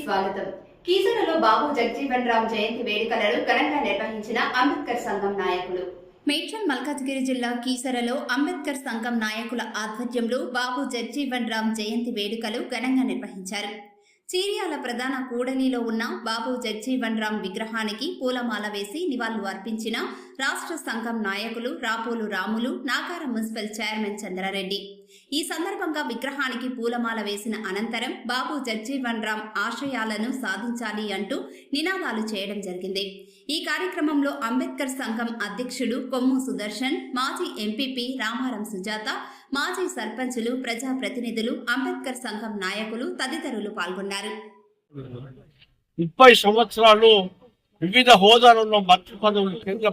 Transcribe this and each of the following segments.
స్వాగతం. కీసరలో బాబు జగజీవన్ రామ్ జయంతి వేడుకలను ఘనంగా నిర్వహించిన అంబేద్కర్ సంఘం నాయకులు. మేడ్చల్ మల్కాజ్గిరి జిల్లా కీసరలో అంబేద్కర్ సంఘం నాయకుల ఆధ్వర్యంలో బాబు జగజీవన్ రామ్ జయంతి వేడుకలు ఘనంగా నిర్వహించారు. చీర్యాల ప్రధాన కూడలిలో ఉన్న బాబు జగజీవన్ రామ్ విగ్రహానికి పూలమాల వేసి నివాళులు అర్పించిన రాష్ట్ర సంఘం నాయకులు రాపోలు రాములు, నాగారం మున్సిపల్ చైర్మన్ చంద్రారెడ్డి. ఈ సందర్భంగా విగ్రహానికి పూలమాల వేసిన అనంతరం బాబు జగజీవన్ రామ్ ఆశయాలను సాధించాలి అంటూ నినాదాలు చేయడం జరిగింది. ఈ కార్యక్రమంలో అంబేద్కర్ సంఘం అధ్యక్షుడు కొమ్ము సుదర్శన్, మాజీ ఎంపీపీ రామారం సుజాత, మాజీ సర్పంచులు, ప్రజాప్రతినిధులు, అంబేద్కర్ సంఘం నాయకులు తదితరులు పాల్గొన్నారు. 30 సంవత్సరాలు వివిధ హోదాలలో మంత్రి పదవులు, కేంద్ర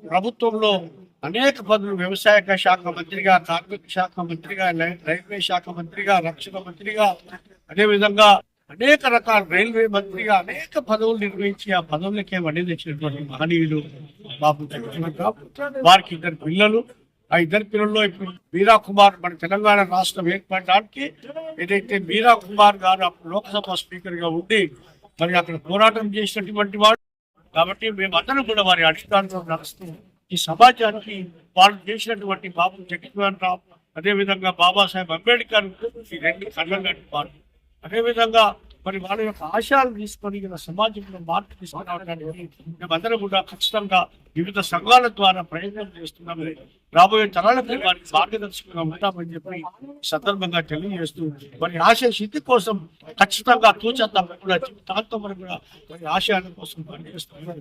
ప్రభుత్వంలో అనేక పదవులు, వ్యవసాయ శాఖ మంత్రిగా, కార్మిక శాఖ మంత్రిగా, రైల్వే శాఖ మంత్రిగా, రక్షణ మంత్రిగా, అదేవిధంగా అనేక రకాల రైల్వే మంత్రిగా అనేక పదవులు నిర్వహించి ఆ పదవులకే వడి తెచ్చినటువంటి మహనీయులు బాబు జగజీవన్ రామ్. వారికి 2 పిల్లలు. ఆ 2 పిల్లల్లో ఇప్పుడు మీరా కుమార్ మన తెలంగాణ రాష్ట్రం ఏర్పడడానికి ఏదైతే మీరా కుమార్ గారు అప్పుడు లోక్సభ స్పీకర్ గా ఉండి మరి అక్కడ పోరాటం చేసినటువంటి వాడు. కాబట్టి మేమందరం కూడా వారి అధికారంలో నడుస్తూ ఈ సమాజానికి వాళ్ళు చేసినటువంటి బాబు జగజీవన్ రామ్, అదేవిధంగా బాబాసాహెబ్ అంబేద్కర్ ఈ 2 కళ్ళగంటి వాడు. అదేవిధంగా మరి వాళ్ళ యొక్క ఆశయాలు తీసుకొని సమాజంలో మార్పు తీసుకురావడానికి మేమందరం కూడా ఖచ్చితంగా వివిధ సంఘాల ద్వారా ప్రయత్నం చేస్తున్నాము. రాబోయే తరాలకు వారికి మార్గదర్శకంగా ఉంటామని చెప్పి సందర్భంగా తెలియజేస్తూ మరి ఆశయ సిద్ధి కోసం ఖచ్చితంగా తూచంతా కూడా జీవితాంతం కూడా మరి ఆశయాల కోసం పనిచేస్తున్నాం.